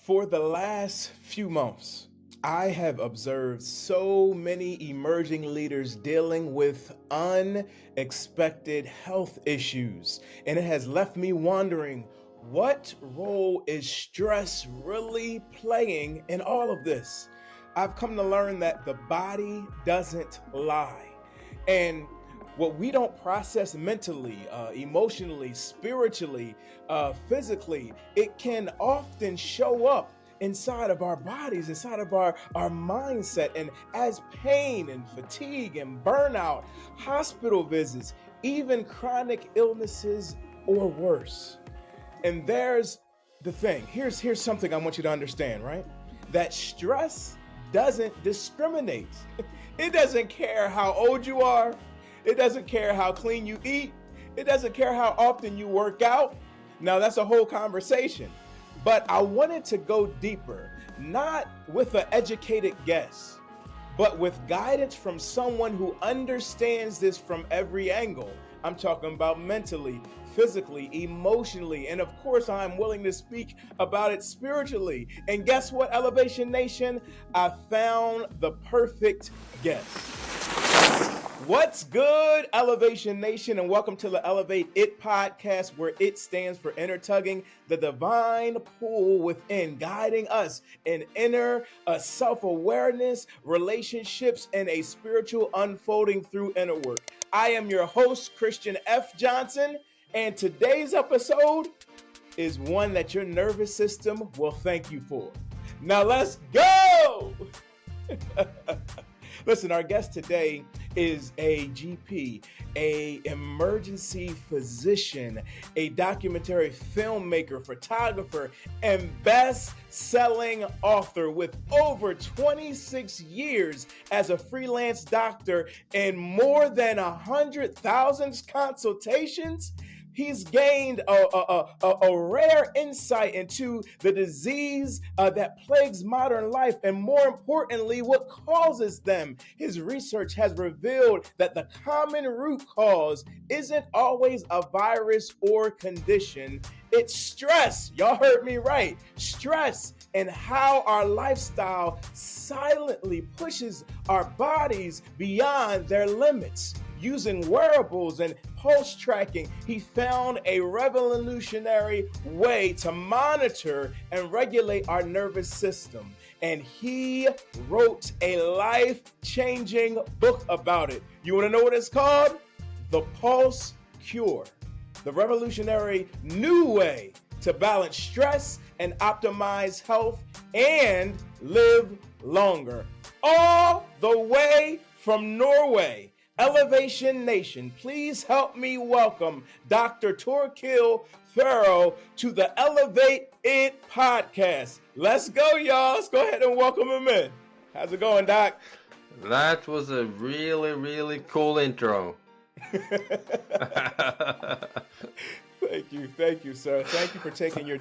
For the last few months, I have observed so many emerging leaders dealing with unexpected health issues, and it has left me wondering, what role is stress really playing in all of this? I've come to learn that the body doesn't lie. And what we don't process mentally, emotionally, spiritually, physically, it can often show up inside of our bodies, inside of our mindset. And as pain and fatigue and burnout, hospital visits, even chronic illnesses or worse. And there's the thing. Here's something I want you to understand, right? That stress doesn't discriminate. It doesn't care how old you are. It doesn't care how clean you eat. It doesn't care how often you work out. Now, that's a whole conversation. But I wanted to go deeper, not with an educated guess, but with guidance from someone who understands this from every angle. I'm talking about mentally, physically, emotionally, and of course, I'm willing to speak about it spiritually. And guess what, Elevation Nation? I found the perfect guest. What's good, Elevation Nation, and welcome to the Elevate It podcast, where it stands for inner tugging, the divine pull within, guiding us in inner self-awareness, relationships, and a spiritual unfolding through inner work. I am your host, Christian F. Johnson, and today's episode is one that your nervous system will thank you for. Now let's go! Listen, our guest today is a GP, a emergency physician, a documentary filmmaker, photographer, and best-selling author with over 26 years as a freelance doctor and more than 100,000 consultations. He's gained a rare insight into the disease that plagues modern life, and more importantly, what causes them. His research has revealed that the common root cause isn't always a virus or condition. It's stress. Y'all heard me right. Stress, and how our lifestyle silently pushes our bodies beyond their limits. Using wearables and pulse tracking, he found a revolutionary way to monitor and regulate our nervous system. And he wrote a life-changing book about it. You want to know what it's called? The Pulse Cure. The revolutionary new way to balance stress and optimize health and live longer. All the way from Norway. Elevation Nation, please help me welcome Dr. Torkil Færø to the Elevate It podcast. Let's go, y'all. Let's go ahead and welcome him in. How's it going, Doc? That was a really, really cool intro. Thank you, sir. Thank you for taking your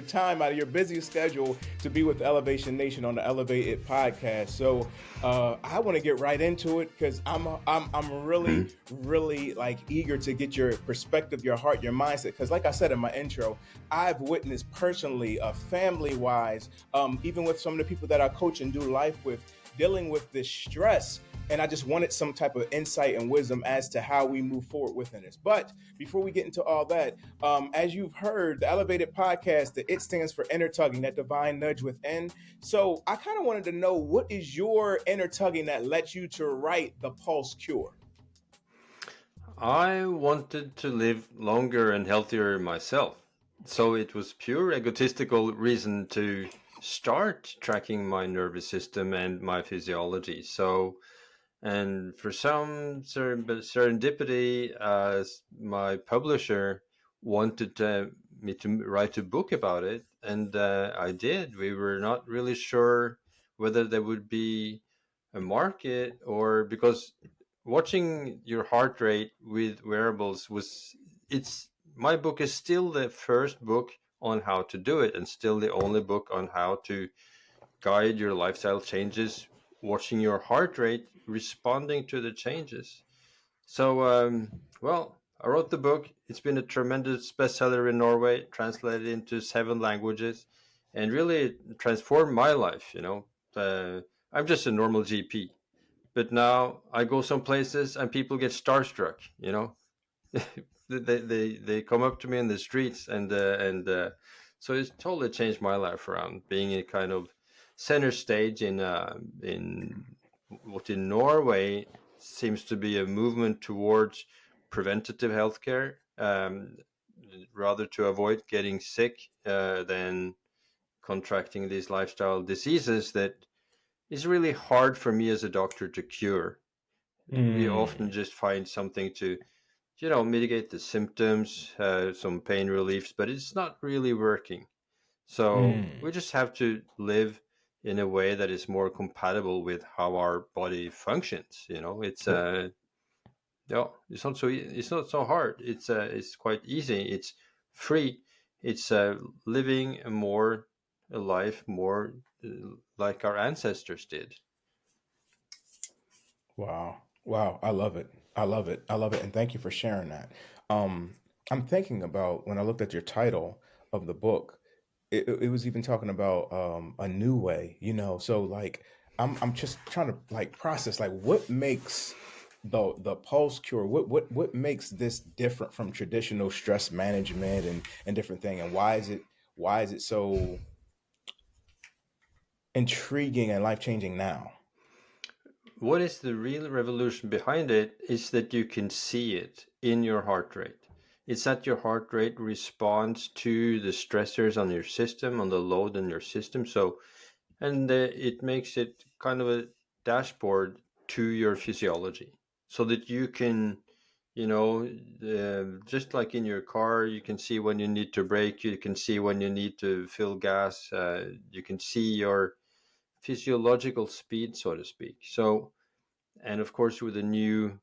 time out of your busy schedule to be with Elevation Nation on the Elevate It podcast. So I want to get right into it because I'm really like eager to get your perspective, your heart, your mindset. Because like I said in my intro, I've witnessed personally, family-wise, even with some of the people that I coach and do life with, dealing with this stress. And I just wanted some type of insight and wisdom as to how we move forward within this. But before we get into all that, as you've heard, the Elevated Podcast, the IT stands for inner tugging, that divine nudge within. So I kind of wanted to know, what is your inner tugging that led you to write the Pulse Cure? I wanted to live longer and healthier myself. So it was pure egotistical reason to start tracking my nervous system and my physiology. And for some serendipity, my publisher wanted me to write a book about it, and I did. We were not really sure whether there would be a market, or because watching your heart rate with wearables my book is still the first book on how to do it, and still the only book on how to guide your lifestyle changes, watching your heart rate, responding to the changes. So, I wrote the book. It's been a tremendous bestseller in Norway, translated into 7 languages. and really transformed my life. I'm just a normal GP, but now I go some places and people get starstruck. They come up to me in the streets, and so it's totally changed my life around being a kind of center stage in what in Norway seems to be a movement towards preventative healthcare, rather to avoid getting sick than contracting these lifestyle diseases that is really hard for me as a doctor to cure. We often Mm. just find something to mitigate the symptoms, some pain reliefs, but it's not really working. So Mm. we just have to live in a way that is more compatible with how our body functions. It's Well, yeah, it's not so hard. It's quite easy. It's free. It's living a life more like our ancestors did. wow. Wow. I love it. I love it. I love it. And thank you for sharing that. Um, I'm thinking about when I looked at your title of the book, it was even talking about a new way, So like I'm just trying to like process like what makes the pulse cure, what makes this different from traditional stress management and different thing, and why is it so intriguing and life changing now? What is the real revolution behind it is that you can see it in your heart rate. It's that your heart rate responds to the stressors on your system, on the load on your system. And it makes it kind of a dashboard to your physiology so that you can, just like in your car, you can see when you need to brake, you can see when you need to fill gas, you can see your physiological speed, so to speak. So, and of course, with the new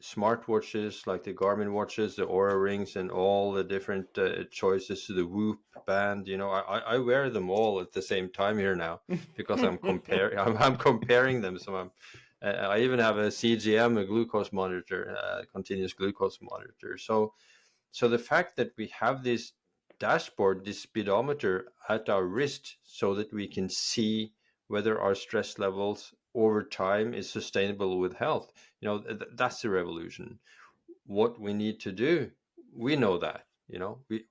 smartwatches like the Garmin watches, the Aura rings, and all the different choices to the Whoop band, I wear them all at the same time here now because I'm comparing. I'm comparing them. So I even have a CGM, a glucose monitor, continuous glucose monitor. So the fact that we have this dashboard, this speedometer at our wrist so that we can see whether our stress levels over time is sustainable with health, that's the revolution. What we need to do, we know that,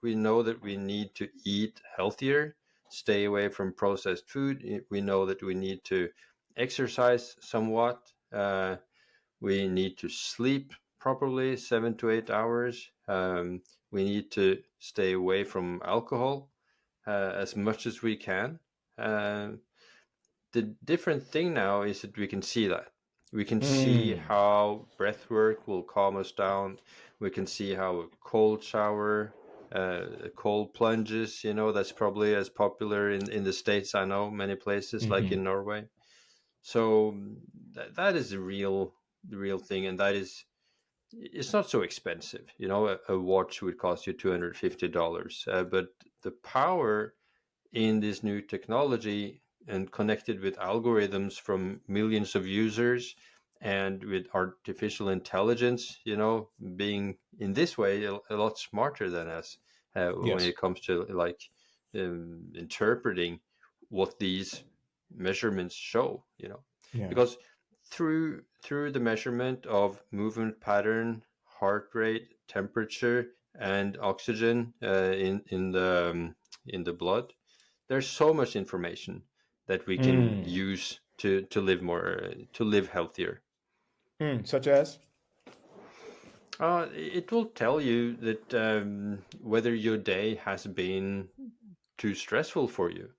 we know that we need to eat healthier, stay away from processed food. We know that we need to exercise somewhat. We need to sleep properly, 7 to 8 hours. We need to stay away from alcohol as much as we can. Uh, the different thing now is that we can see that. We can see Mm. how breath work will calm us down. We can see how a cold shower, cold plunges, that's probably as popular in the States. I know many places like Hmm. in Norway. So that is the real thing, and that is it's not so expensive. A watch would cost you $250, but the power in this new technology and connected with algorithms from millions of users and with artificial intelligence, being in this way a lot smarter than us when Yes. it comes to like interpreting what these measurements show, Yeah. because through the measurement of movement pattern, heart rate, temperature, and oxygen in the blood, there's so much information that we can Mm. use to live more to live healthier. Such as. It will tell you that whether your day has been too stressful for you,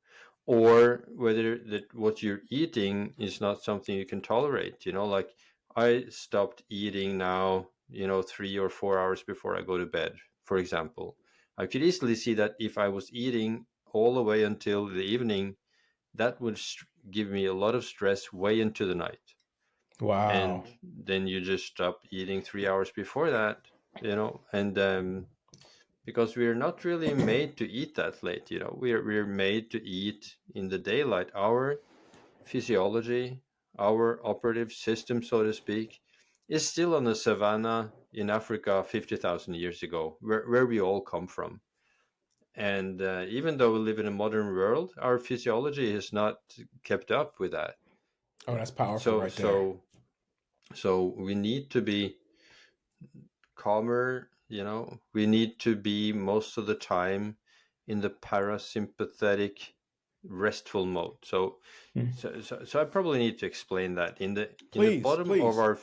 or whether that what you're eating is not something you can tolerate. Like I stopped eating now, 3 or 4 hours before I go to bed, for example. I could easily see that if I was eating all the way until the evening, that would give me a lot of stress way into the night. Wow. And then you just stop eating 3 hours before that, and because we're not really made to eat that late. We're made to eat in the daylight. Our physiology, our operative system, so to speak, is still on the savannah in Africa 50,000 years ago, where we all come from. And even though we live in a modern world, our physiology has not kept up with that. Oh, that's powerful So right there. so so we need to be calmer. We need to be most of the time in the parasympathetic restful mode. So Hmm. so, so, so I probably need to explain that in the Please, bottom of please. our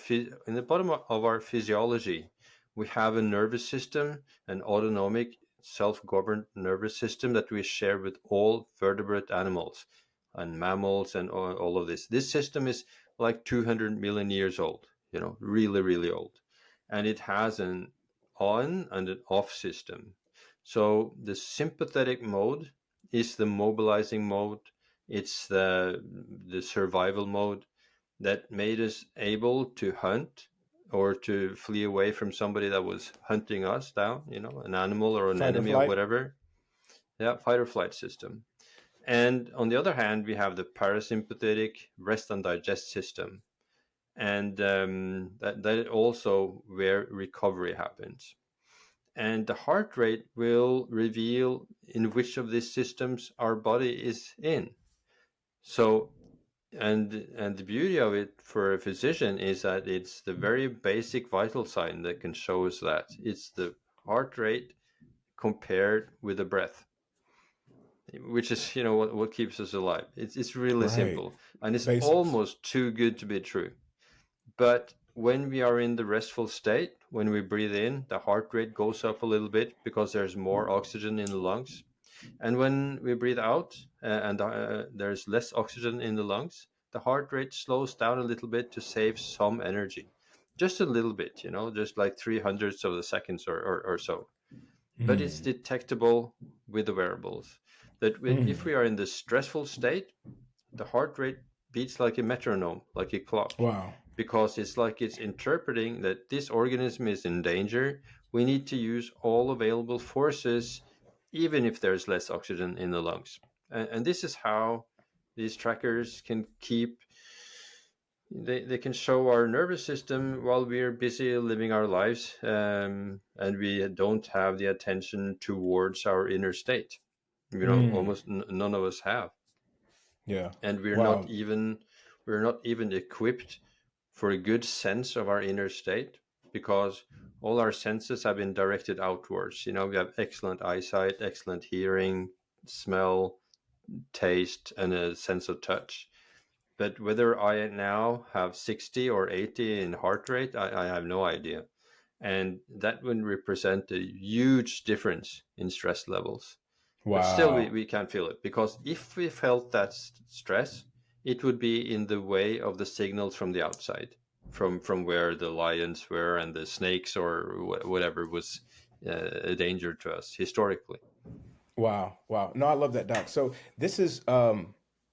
in the bottom of our physiology, we have a nervous system, an autonomic, self-governed nervous system that we share with all vertebrate animals and mammals and all of this. This system is like 200 million years old. Really, really old, and it has an on and an off system. So the sympathetic mode is the mobilizing mode. It's the survival mode that made us able to hunt or to flee away from somebody that was hunting us down, an animal or an Fight or enemy or flight. whatever. Yeah, fight or flight system. And on the other hand, we have the parasympathetic rest and digest system. And that also where recovery happens. And the heart rate will reveal in which of these systems our body is in. So, and the beauty of it for a physician is that it's the very basic vital sign that can show us that it's the heart rate compared with the breath, which is what keeps us alive. It's really Right. simple, and it's Basics. almost too good to be true. But when we are in the restful state, when we breathe in, the heart rate goes up a little bit because there's more oxygen in the lungs. And when we breathe out and there's less oxygen in the lungs, the heart rate slows down a little bit to save some energy. Just a little bit, just like 300ths of the seconds or so. But it's Mm. detectable with the wearables. That if Mm. we are in the stressful state, the heart rate beats like a metronome, like a clock, Wow. because it's like it's interpreting that this organism is in danger. We need to use all available forces, even if there's less oxygen in the lungs. And this is how these trackers can they can show our nervous system while we're busy living our lives, and we don't have the attention towards our inner state. Mm. Almost none of us have, Yeah. and Wow. we're not even equipped for a good sense of our inner state, because all our senses have been directed outwards. We have excellent eyesight, excellent hearing, smell, taste, and a sense of touch. But whether I now have 60 or 80 in heart rate, I have no idea. And that would represent a huge difference in stress levels. But still, Wow. we can't feel it, because if we felt that stress, it would be in the way of the signals from the outside, from where the lions were and the snakes or whatever was a danger to us historically. Wow, wow. No, I love that, Doc. So this is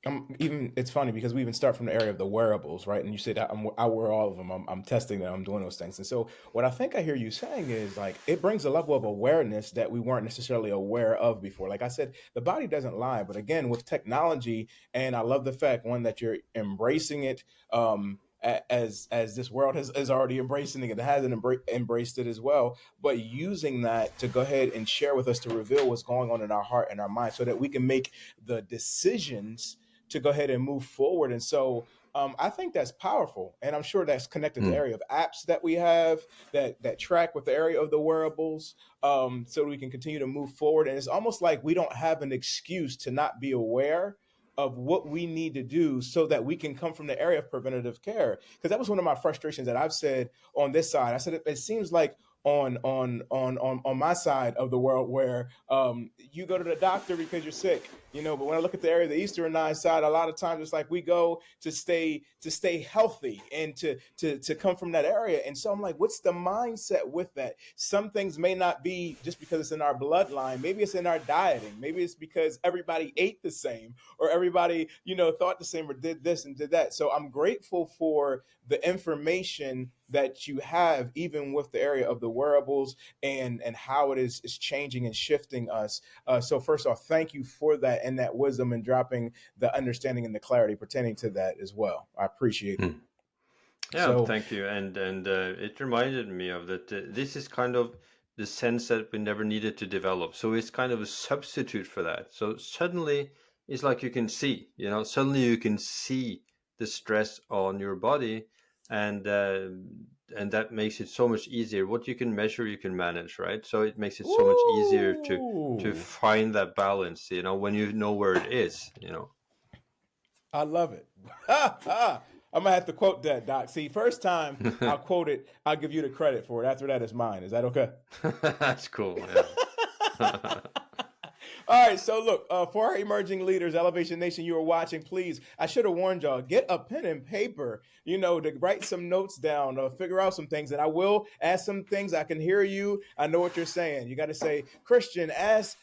I'm even it's funny because we even start from the area of the wearables, right? And you said I wear all of them. I'm testing them. I'm doing those things. And so what I think I hear you saying is like it brings a level of awareness that we weren't necessarily aware of before. Like I said, the body doesn't lie, but again, with technology, and I love the fact one that you're embracing it as this world has already embracing it, hasn't embraced it as well, but using that to go ahead and share with us to reveal what's going on in our heart and our mind so that we can make the decisions to go ahead and move forward. And so I think that's powerful, and I'm sure that's connected to the Hmm. area of apps that we have that track with the area of the wearables, so we can continue to move forward. And it's almost like we don't have an excuse to not be aware of what we need to do so that we can come from the area of preventative care. Because that was one of my frustrations that I've said on this side. I said it seems like on my side of the world where you go to the doctor because you're sick, but when I look at the area of the Eastern Nine side, a lot of times it's like we go to stay healthy and to come from that area. And so I'm like, what's the mindset with that? Some things may not be just because it's in our bloodline. Maybe it's in our dieting. Maybe it's because everybody ate the same, or everybody thought the same, or did this and did that. So I'm grateful for the information that you have, even with the area of the wearables and how it is changing and shifting us. So first off, thank you for that and that wisdom and dropping the understanding and the clarity pertaining to that as well. I appreciate it. Hmm. Yeah, So thank you. And it reminded me of that. This is kind of the sense that we never needed to develop. So it's kind of a substitute for that. So suddenly it's like you can see, suddenly you can see the stress on your body, and that makes it so much easier. What you can measure, you can manage, right? So it makes it so much easier to Ooh, find that balance, when you know where it is. I love it. I'm gonna have to quote that, Doc. See, first time I'll quote it, I'll give you the credit for it. After that, it's mine. Is that okay? That's cool. Yeah. All right, so look, for our emerging leaders, Elevation Nation, you are watching, please, I should have warned y'all, get a pen and paper, to write some notes down, figure out some things. And I will ask some things. I can hear you. I know what you're saying. You got to say, Christian, ask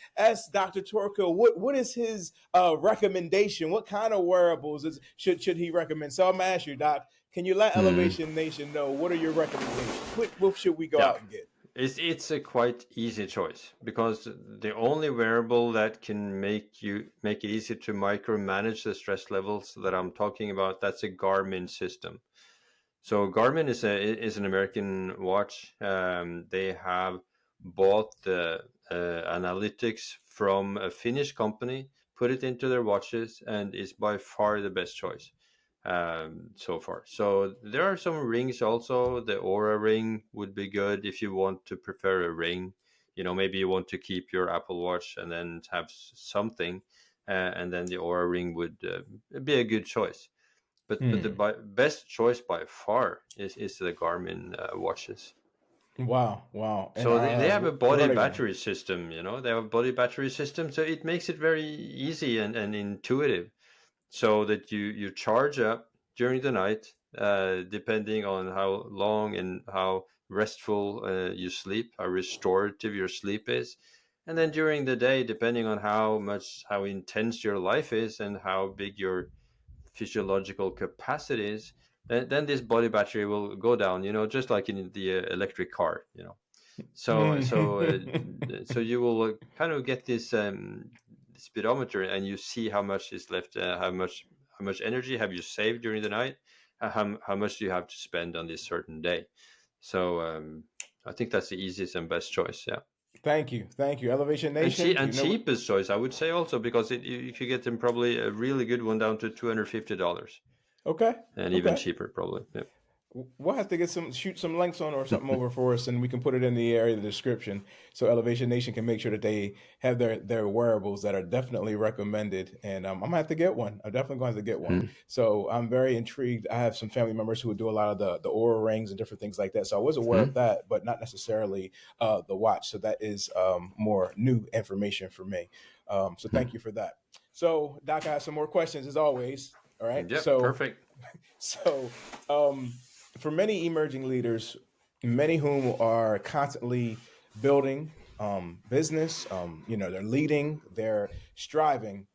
Dr. Torkil, what is his recommendation? What kind of wearables should he recommend? So I'm going to ask you, Doc, can you let Hmm. Elevation Nation know what are your recommendations? What should we go Yeah. out and get? It's a quite easy choice, because the only wearable that can make it easy to micromanage the stress levels that I'm talking about, that's a Garmin system. So Garmin is an American watch. They have bought the analytics from a Finnish company, put it into their watches, and is by far the best choice so far. So there are some rings also. The Aura ring would be good if you want to prefer a ring. Maybe you want to keep your Apple Watch and then have something, and then the Aura ring would be a good choice. But the Hmm. best choice by far is the Garmin watches. Wow, wow. And So they have a what body are they again? battery system. They have a body battery system, so it makes it very easy and intuitive, so that you charge up during the night, depending on how long and how restful you sleep, how restorative your sleep is. And then during the day, depending on how intense your life is and how big your physiological capacities, then this body battery will go down, just like in the electric car. So so uh, so you will kind of get this speedometer, and you see how much is left, how much energy have you saved during the night, how much do you have to spend on this certain day. So I think that's the easiest and best choice. Yeah. Thank you, Elevation And Nation. You know what? cheapest choice, I would say, also, because you could get them probably a really good one down to $250, Okay, and even okay. cheaper probably. Yeah. We'll have to shoot some links on or something over for us, and we can put it in the area of the description so Elevation Nation can make sure that they have their wearables that are definitely recommended. And I'm gonna have to get one. I'm definitely going to have to get one. Mm. So I'm very intrigued. I have some family members who would do a lot of the Aura rings and different things like that. So I was aware of Mm. that, but not necessarily the watch. So that is more new information for me. So thank you for that. So Doc, I have some more questions as always. All right. Yep, perfect. So, um, for many emerging leaders, many whom are constantly building business, they're leading, they're striving.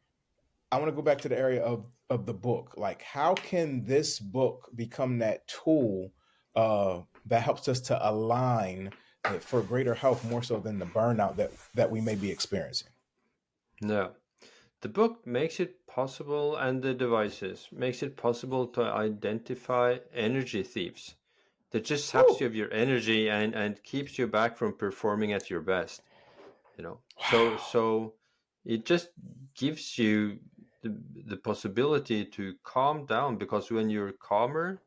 I want to go back to the area of the book. Like, how can this book become that tool that helps us to align for greater health more so than the burnout that we may be experiencing? No. The book makes it possible, and the devices makes it possible to identify energy thieves that just saps Woo! you of your energy and keeps you back from performing at your best. So Wow. so it just gives you the possibility to calm down, because when you're calmer,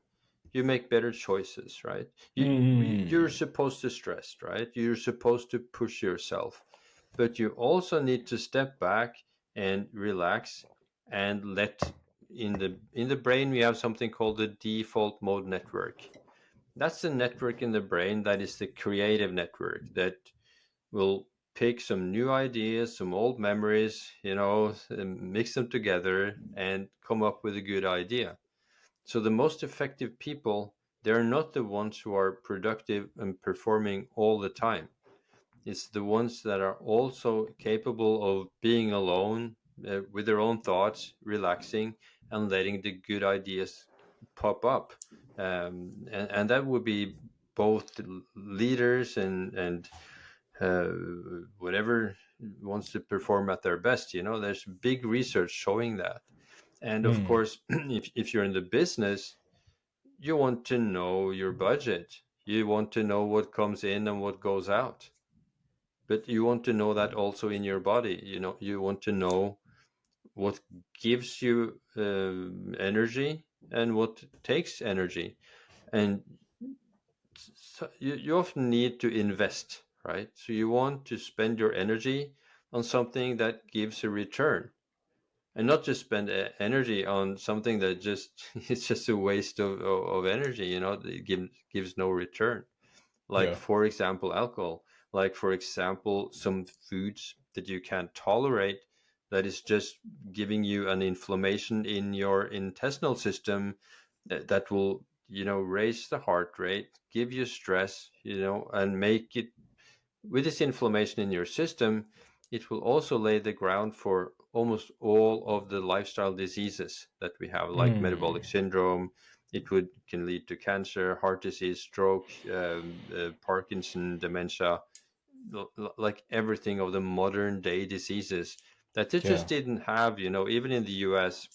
you make better choices, right? You're Mm. supposed to stress, right? You're supposed to push yourself, but you also need to step back and relax, and let in the brain we have something called the default mode network. That's the network in the brain that is the creative network that will pick some new ideas, some old memories, and mix them together and come up with a good idea. So the most effective people, they're not the ones who are productive and performing all the time. It's the ones that are also capable of being alone, with their own thoughts, relaxing, and letting the good ideas pop up. And that would be both leaders and uh, whatever wants to perform at their best. There's big research showing that. And of Mm. course, if you're in the business, you want to know your budget. You want to know what comes in and what goes out. but you want to know that also in your body. You want to know what gives you energy and what takes energy. And so you often need to invest, right? So you want to spend your energy on something that gives a return, and not just spend energy on something that just it's just a waste of energy. It gives no return. Like, Yeah. for example, alcohol. Like, for example, some foods that you can't tolerate, that is just giving you an inflammation in your intestinal system, that will raise the heart rate, give you stress, and make it, with this inflammation in your system, it will also lay the ground for almost all of the lifestyle diseases that we have, like metabolic Mm. syndrome. It can lead to cancer, heart disease, stroke, Parkinson, dementia, like everything of the modern day diseases that they Yeah. just didn't have. Even in the U.S.,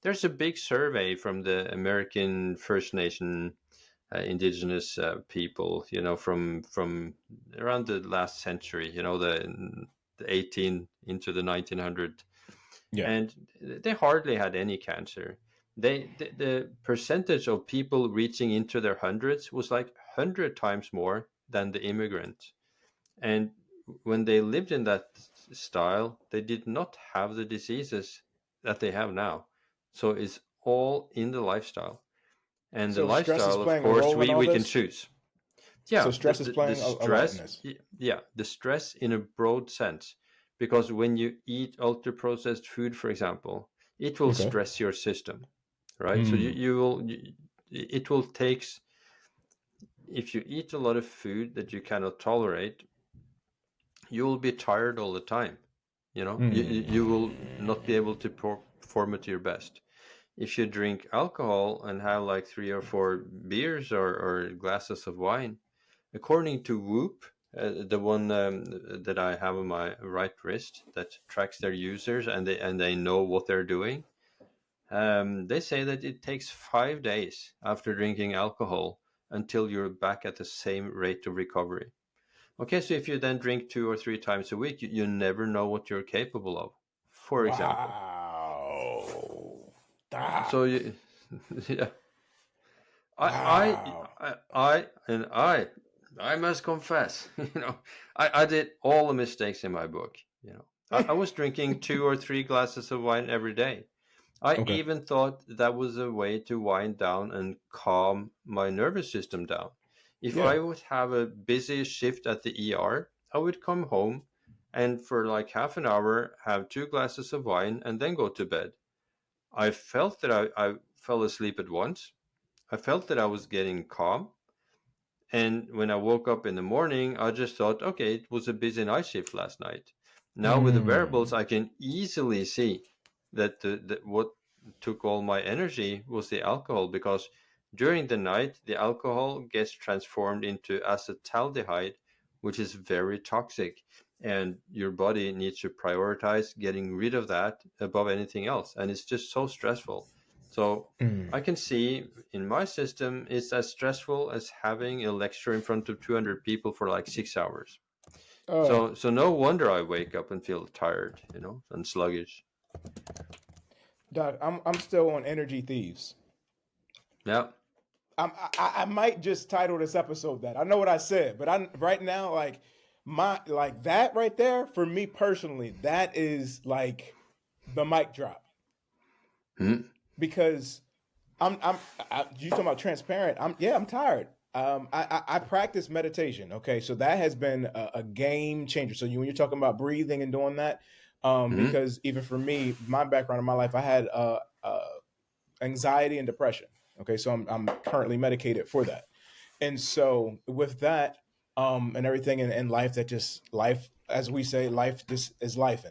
there's a big survey from the American First Nation indigenous people, from around the last century, the 18 into the 1900, Yeah. and they hardly had any cancer. The percentage of people reaching into their hundreds was like 100 times more than the immigrant. And when they lived in that style, they did not have the diseases that they have now. So it's all in the lifestyle. And the So stress is lifestyle, of playing a course, role in all we can this. choose. So Yeah, stress is the playing a lot in stress, this. yeah, the stress in a broad sense. Because when you eat ultra processed food, for example, it will Okay. stress your system, right? So Mm. it will takes, if you eat a lot of food that you cannot tolerate, you will be tired all the time. You will not be able to perform at your best. If you drink alcohol and have like 3 or 4 beers, or glasses of wine, according to Whoop, the one that I have on my right wrist that tracks their users, and they know what they're doing, they say that it takes 5 days after drinking alcohol until you're back at the same rate of recovery. Okay, so if you then drink 2 or 3 times a week, you never know what you're capable of, for example. Wow. Ah. So you, yeah, I, Wow. I, I, and I must confess, I did all the mistakes in my book. I was drinking 2 or 3 glasses of wine every day. I Okay. even thought that was a way to wind down and calm my nervous system down. If Yeah. I would have a busy shift at the ER, I would come home and for like half an hour have 2 glasses of wine and then go to bed. I felt that I fell asleep at once. I felt that I was getting calm. And when I woke up in the morning, I just thought, okay, it was a busy night shift last night. Now with the wearables, Mm. I can easily see that what took all my energy was the alcohol, because during the night, the alcohol gets transformed into acetaldehyde, which is very toxic. And your body needs to prioritize getting rid of that above anything else. And it's just so stressful. So Mm. I can see in my system it's as stressful as having a lecture in front of 200 people for like 6 hours. Uh, So no wonder I wake up and feel tired, and sluggish. Doc, I'm still on Energy Thieves. Yeah. I might just title this episode that. I know what I said, but I right now like that right there for me personally, that is like the mic drop Hmm. because you talking about transparent. I'm tired. I practice meditation. Okay, so that has been a game changer. So when you're talking about breathing and doing that, Hmm. because even for me, my background in my life, I had anxiety and depression. Okay, so I'm currently medicated for that. And so with that, and everything in life, that just life, as we say, life just is life.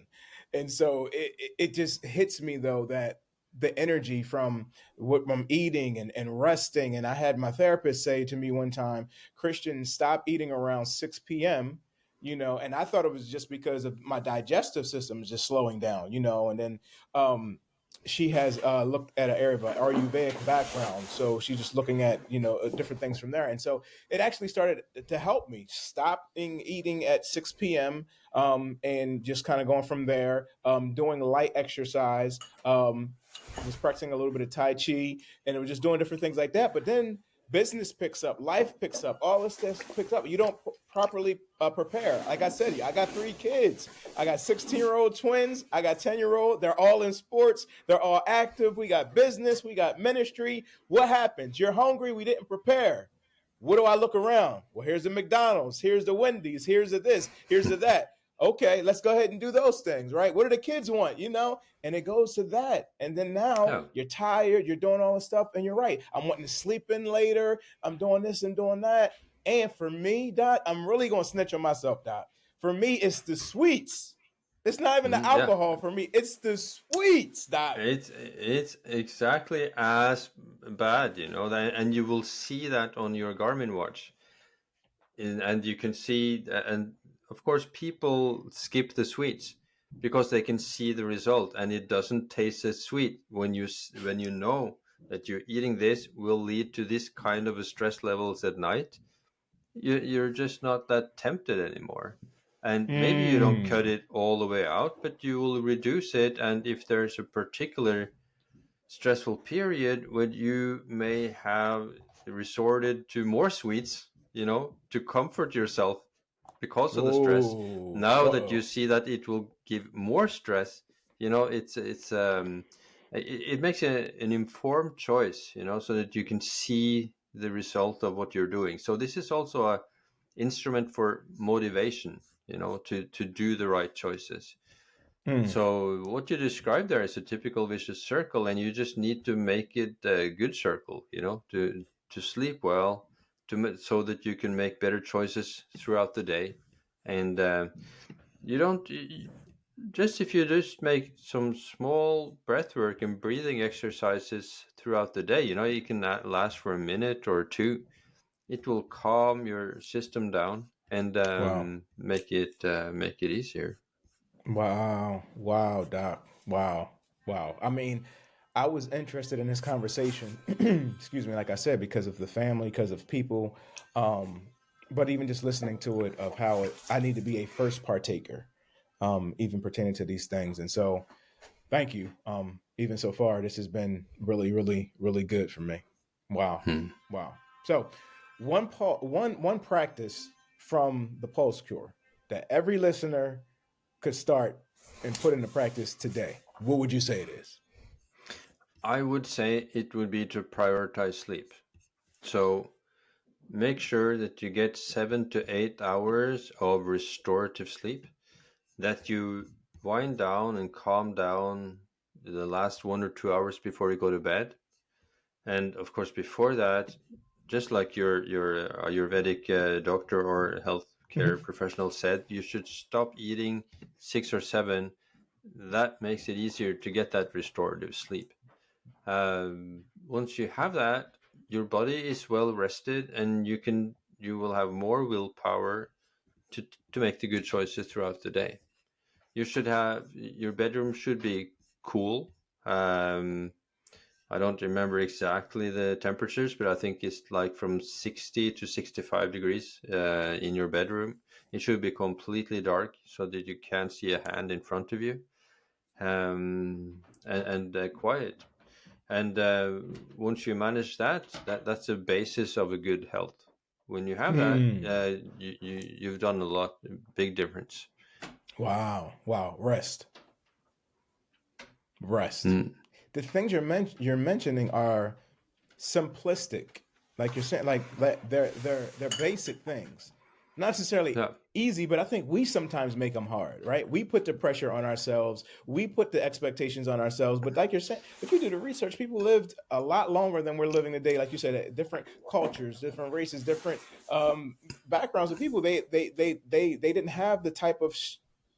And so it just hits me though that the energy from what I'm eating and resting. And I had my therapist say to me one time, Christian, stop eating around 6 p.m. And I thought it was just because of my digestive system is just slowing down, and then she has looked at an area of an Ayurvedic background, so she's just looking at different things from there, and so it actually started to help me stopping eating at 6 p.m. And just kind of going from there, doing light exercise. Was practicing a little bit of Tai Chi, and it was just doing different things like that. But then business picks up, life picks up, all this stuff picks up. You don't properly prepare. Like I said, I got 3 kids. I got 16-year-old twins. I got 10-year-old. They're all in sports. They're all active. We got business. We got ministry. What happens? You're hungry. We didn't prepare. What do I look around? Well, here's the McDonald's. Here's the Wendy's. Here's the this. Here's the that. Okay, let's go ahead and do those things, right? What do the kids want, And it goes to that. And then now Yeah. you're tired, you're doing all this stuff, and you're right. I'm wanting to sleep in later. I'm doing this and doing that. And for me, Doc, I'm really going to snitch on myself, Doc. For me, it's the sweets. It's not even the Yeah. alcohol for me. It's the sweets, Doc. It's exactly as bad, and you will see that on your Garmin watch. And you can see, and of course, people skip the sweets because they can see the result, and it doesn't taste as sweet when you know that you're eating this will lead to this kind of a stress levels at night. You're just not that tempted anymore. And maybe you don't cut it all the way out, but you will reduce it. And if there's a particular stressful period where you may have resorted to more sweets, to comfort yourself because of the stress. Oh, Now that you uh-oh. see that it will give more stress, it makes an informed choice, so that you can see the result of what you're doing. So this is also a instrument for motivation, to do the right choices. Mm. So what you described there is a typical vicious circle, and you just need to make it a good circle, to sleep well, so that you can make better choices throughout the day. And you don't just if you just make some small breath work and breathing exercises throughout the day, you can last for a minute or two. It will calm your system down and Wow. make it easier. Wow. Wow, Doc. Wow. Wow. I mean, I was interested in this conversation, excuse me, like I said, because of the family, because of people, um, but even just listening to it of how I need to be a first partaker, even pertaining to these things. And so thank you. Even so far, this has been really, really, really good for me. Wow. Hmm. Wow. So one practice from the Pulse Cure that every listener could start and put into practice today, what would you say it is? I would say it would be to prioritize sleep. So make sure that you get 7 to 8 hours of restorative sleep, that you wind down and calm down the last 1 or 2 hours before you go to bed. And of course, before that, just like your Ayurvedic doctor or healthcare Mm-hmm. professional said, you should stop eating 6 or 7. That makes it easier to get that restorative sleep. Once you have that, your body is well rested, and you will have more willpower to make the good choices throughout the day. Your bedroom should be cool. Um, I don't remember exactly the temperatures, but I think it's like from 60 to 65 degrees in your bedroom. It should be completely dark so that you can't see a hand in front of you, and quiet. And once you manage that's the basis of a good health. When you have that, Mm. you've done a lot, big difference. Wow. Wow. Rest. Rest. Mm. The things you're mentioning are simplistic, like you're saying, like they're basic things, not necessarily Yeah. easy, but I think we sometimes make them hard, right? We put the pressure on ourselves, we put the expectations on ourselves. But like you're saying, if you do the research, people lived a lot longer than we're living today. Like you said, different cultures, different races, different backgrounds of people. They didn't have the type of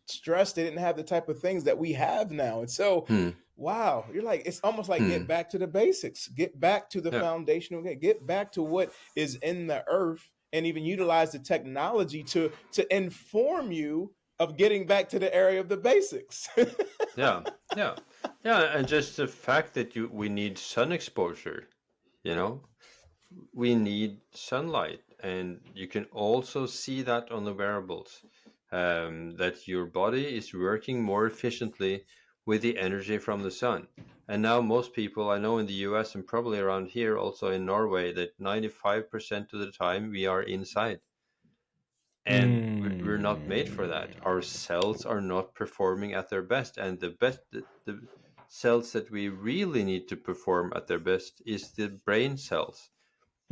stress. They didn't have the type of things that we have now, and so Mm. wow, you're like, it's almost like get Mm. back to the basics, get back to the Yeah. foundational, get back to what is in the earth, and even utilize the technology to inform you of getting back to the area of the basics. Yeah. Yeah. Yeah, and just the fact that we need sun exposure, you know, we need sunlight, and you can also see that on the wearables, that your body is working more efficiently with the energy from the sun. And now most people I know in the US and probably around here also in Norway, that 95% of the time we are inside, and we're not made for that. Mm. Our cells are not performing at their best, and the cells that we really need to perform at their best is the brain cells.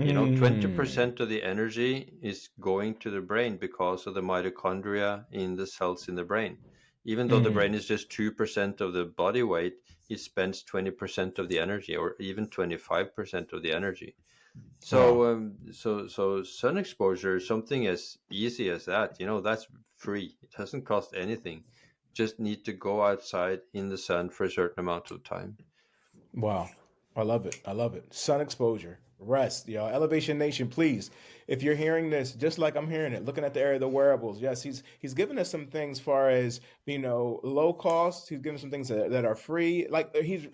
20% Mm. of the energy is going to the brain because of the mitochondria in the cells in the brain. Even though the brain Mm. is just 2% of the body weight, it spends 20% of the energy, or even 25% of the energy. Wow. So sun exposure, something as easy as that, that's free. It doesn't cost anything. Just need to go outside in the sun for a certain amount of time. Wow. I love it. I love it. Sun exposure. Rest, y'all. Elevation Nation, please. If you're hearing this, just like I'm hearing it, looking at the area of the wearables, yes, he's giving us some things far as low cost. He's giving some things that are free. Like he's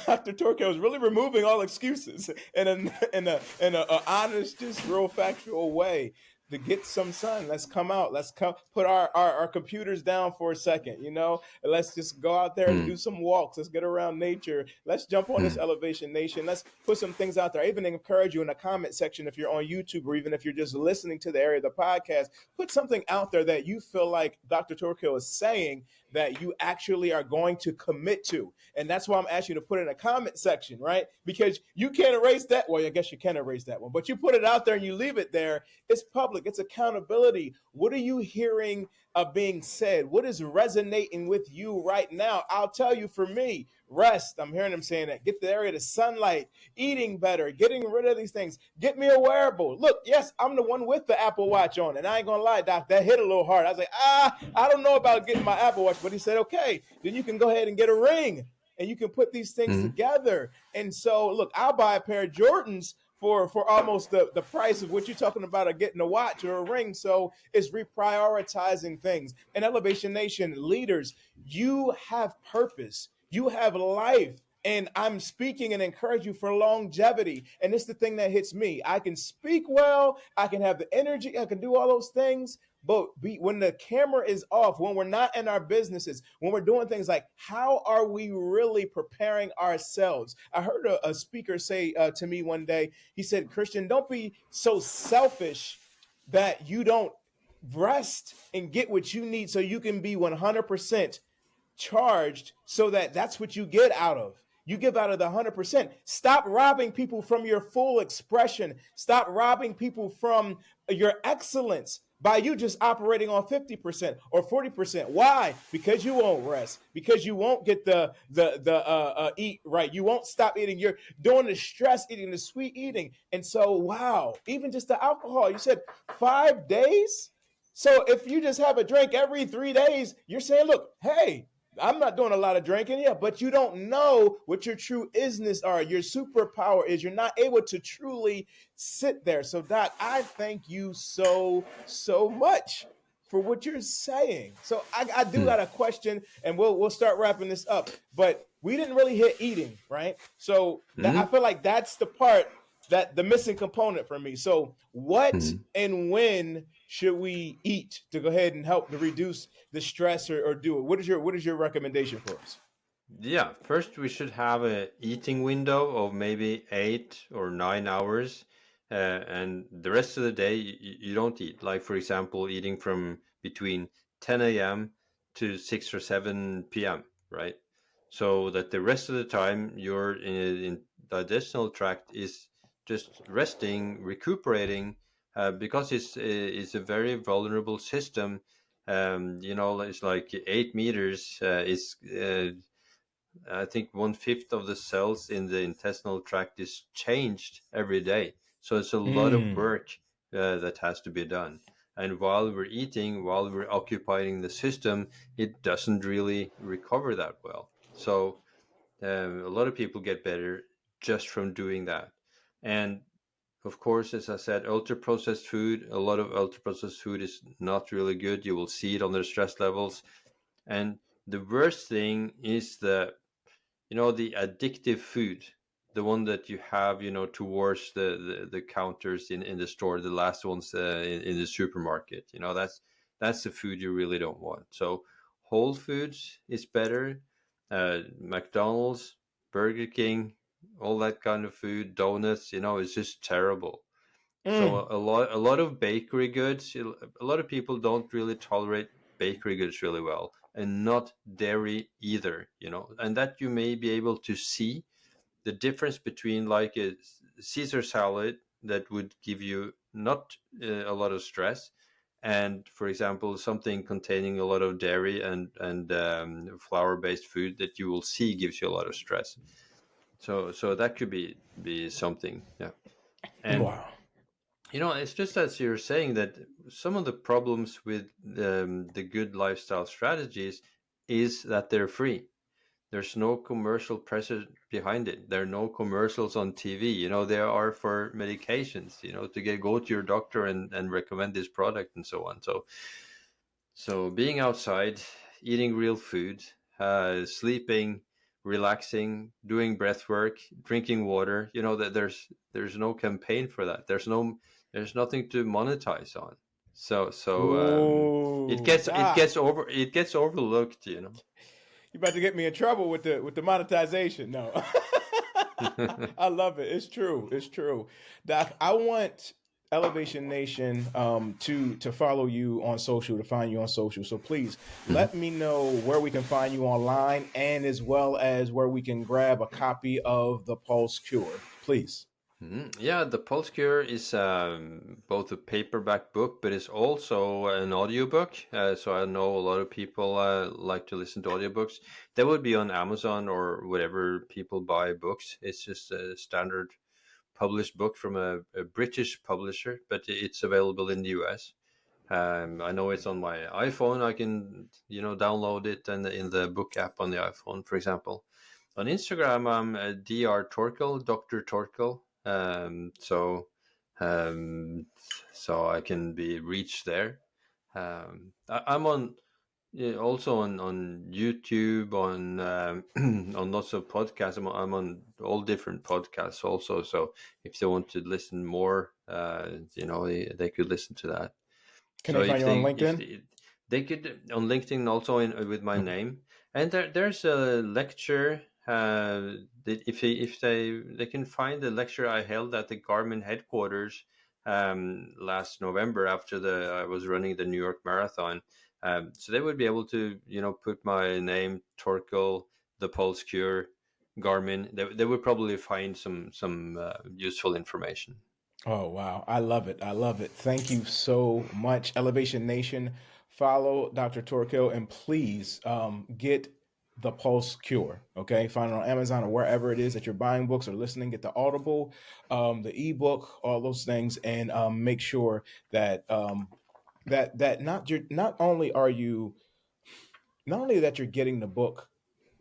Dr. Torkil is really removing all excuses in a honest, just real factual way to get some sun. Let's come out. Let's come put our computers down for a second, let's just go out there and Hmm. do some walks. Let's get around nature. Let's jump on this Hmm. Elevation Nation. Let's put some things out there. I even encourage you in the comment section, if you're on YouTube or even if you're just listening to the area of the podcast, put something out there that you feel like Dr. Torkil is saying that you actually are going to commit to. And that's why I'm asking you to put it in a comment section, right? Because you can't erase that. Well, I guess you can erase that one, but you put it out there and you leave it there. It's public, it's accountability. What are you hearing being said? What is resonating with you right now? I'll tell you, for me, rest. I'm hearing them saying that. Get the area to sunlight, eating better, getting rid of these things. Get me a wearable. Look, yes, I'm the one with the Apple Watch on, and I ain't gonna lie, Doc, that hit a little hard. I was like, I don't know about getting my Apple Watch, but he said, okay, then you can go ahead and get a ring and you can put these things Hmm. together. And so, look, I'll buy a pair of Jordans for almost the price of what you're talking about of getting a watch or a ring. So it's reprioritizing things. And Elevation Nation leaders, you have purpose, you have life. And I'm speaking and encourage you for longevity. And it's the thing that hits me. I can speak well, I can have the energy, I can do all those things, but when the camera is off, when we're not in our businesses, when we're doing things like, how are we really preparing ourselves? I heard a speaker say to me one day, he said, Christian, don't be so selfish that you don't rest and get what you need so you can be 100% charged, so that that's what you get out of. You give out of the 100%. Stop robbing people from your full expression. Stop robbing people from your excellence by you just operating on 50% or 40%. Why? Because you won't rest. Because you won't get the eat right. You won't stop eating. You're doing the stress eating, the sweet eating. And so, wow, even just the alcohol. You said 5 days. So if you just have a drink every 3 days, you're saying, look, hey, I'm not doing a lot of drinking, yeah, but you don't know what your true isness are. Your superpower is you're not able to truly sit there. So, Doc, I thank you so much for what you're saying. So, I do Hmm. got a question, and we'll start wrapping this up. But we didn't really hit eating, right? So that, I Hmm. feel like that's the part that the missing component for me. So, what Hmm. and when should we eat to go ahead and help to reduce the stress, or do it? What is your recommendation for us? Yeah, first we should have a eating window of maybe 8 or 9 hours, and the rest of the day you don't eat. Like for example, eating from between 10 a.m. to 6 or 7 p.m., right? So that the rest of the time your in digestional tract is just resting, recuperating, because it's a very vulnerable system. It's like 8 meters. Is I think 1/5 of the cells in the intestinal tract is changed every day. So it's a lot of Mm. work that has to be done. And while we're eating, while we're occupying the system, it doesn't really recover that well. So a lot of people get better just from doing that. And of course, as I said, ultra processed food, a lot of ultra processed food is not really good. You will see it on their stress levels. And the worst thing is the the addictive food, the one that you have, towards the counters in the store, the last ones in the supermarket. That's the food you really don't want. So whole foods is better. McDonald's, Burger King, all that kind of food, donuts, it's just terrible. Mm. So a lot of bakery goods, a lot of people don't really tolerate bakery goods really well, and not dairy either, and that you may be able to see the difference between like a Caesar salad that would give you not a lot of stress, and for example something containing a lot of dairy and flour based food that you will see gives you a lot of stress. So that could be something, yeah. And Wow. it's just as you're saying that some of the problems with the good lifestyle strategies is that they're free. There's no commercial pressure behind it. There are no commercials on TV. There are for medications, to go to your doctor and recommend this product and so on. So being outside, eating real food, sleeping, relaxing, doing breath work, drinking water, that there's no campaign for that. There's nothing to monetize on. So it Ooh, gets it Doc, gets over it gets overlooked. you about to get me in trouble with the monetization. No. I love it. It's true. It's true. Doc, I want Elevation Nation to follow you on social, to find you on social. So please let me know where we can find you online, and as well as where we can grab a copy of the Pulse Cure. Please. Yeah, the Pulse Cure is both a paperback book, but it's also an audiobook. So I know a lot of people like to listen to audiobooks. That would be on Amazon or whatever people buy books. It's just a standard published book from a British publisher, but it's available in the US. I know it's on my iPhone. I can, download it and in the book app on the iPhone, for example. On Instagram, I'm Dr. Torkil, Dr. Torkil. Um, so I can be reached there. I'm on, yeah, also on YouTube, on on lots of podcasts. I'm on all different podcasts also. So if they want to listen more, they could listen to that. Can So they find if you on if LinkedIn? they could on LinkedIn also with my name, and there's a lecture. That if they can find the lecture I held at the Garmin headquarters last November after I was running the New York Marathon. So they would be able to put my name, Torkil, the Pulse Cure, Garmin. They would probably find some useful information. Oh, wow. I love it. I love it. Thank you so much, Elevation Nation. Follow Dr. Torkil, and please get the Pulse Cure. Okay. Find it on Amazon or wherever it is that you're buying books or listening. Get the Audible, the ebook, all those things, and make sure that not only are you, not only that you're getting the book,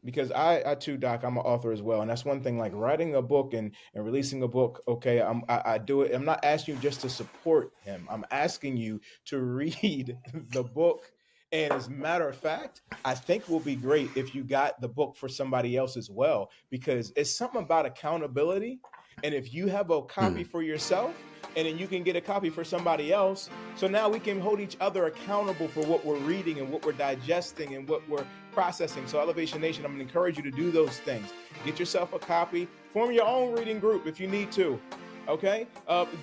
because I too, Doc, I'm an author as well, and that's one thing. Like writing a book and releasing a book. Okay, I do it. I'm not asking you just to support him. I'm asking you to read the book. And as a matter of fact, I think will be great if you got the book for somebody else as well, because it's something about accountability. And if you have a copy Hmm. for yourself, and then you can get a copy for somebody else, so now we can hold each other accountable for what we're reading and what we're digesting and what we're processing. So Elevation Nation, I'm going to encourage you to do those things. Get yourself a copy. Form your own reading group if you need to. Okay,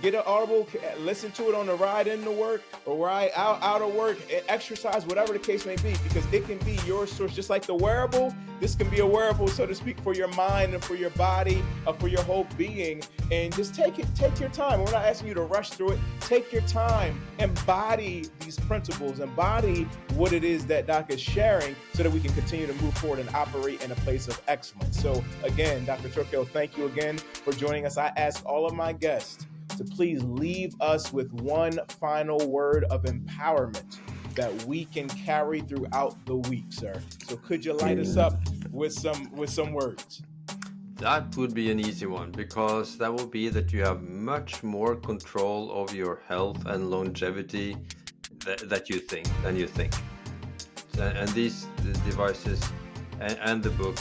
get an Audible, listen to it on the ride into work or ride out of work, exercise, whatever the case may be, because it can be your source. Just like the wearable, this can be a wearable, so to speak, for your mind and for your body, for your whole being. And just take your time. We're not asking you to rush through it. Take your time, embody these principles, embody what it is that Doc is sharing, so that we can continue to move forward and operate in a place of excellence. So again, Dr. Torkil, thank you again for joining us. I ask all of my guests to please leave us with one final word of empowerment that we can carry throughout the week, sir. So could you light us up with some words? That would be an easy one, because that would be that you have much more control over your health and longevity than you think. And these devices and the book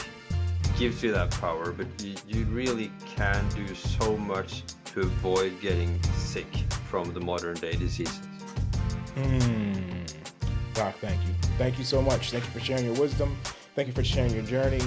gives you that power, but you really can do so much to avoid getting sick from the modern day diseases. Doc, thank you. Thank you so much. Thank you for sharing your wisdom. Thank you for sharing your journey.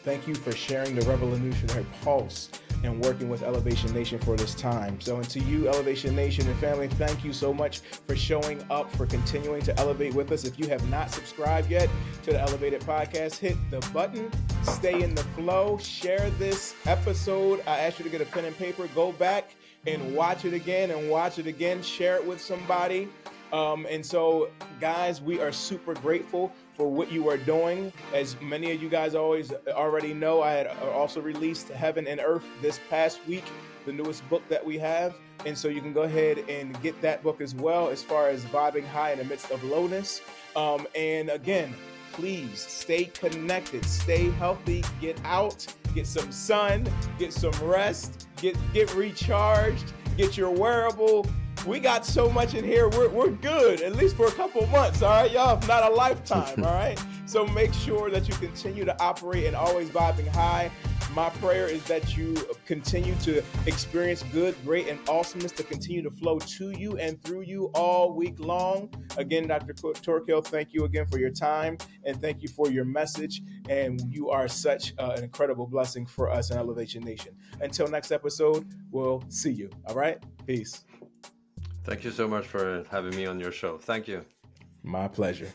Thank you for sharing the revolutionary pulse and working with Elevation Nation for this time. So, and to you, Elevation Nation and family, thank you so much for showing up, for continuing to elevate with us. If you have not subscribed yet to the Elevated Podcast, hit the button, stay in the flow, share this episode. I ask you to get a pen and paper, go back and watch it again, share it with somebody. And so, guys, we are super grateful for what you are doing. As many of you guys already know, I had also released Heaven and Earth this past week, the newest book that we have. And so you can go ahead and get that book as well, as far as vibing high in the midst of lowness. And again, please stay connected, stay healthy, get out, get some sun, get some rest, get recharged, get your wearable. We got so much in here. We're good, at least for a couple months, all right, y'all? If not a lifetime, all right? So make sure that you continue to operate and always vibing high. My prayer is that you continue to experience good, great, and awesomeness to continue to flow to you and through you all week long. Again, Dr. Torkil, thank you again for your time, and thank you for your message. And you are such an incredible blessing for us in Elevation Nation. Until next episode, we'll see you, all right? Peace. Thank you so much for having me on your show. Thank you. My pleasure.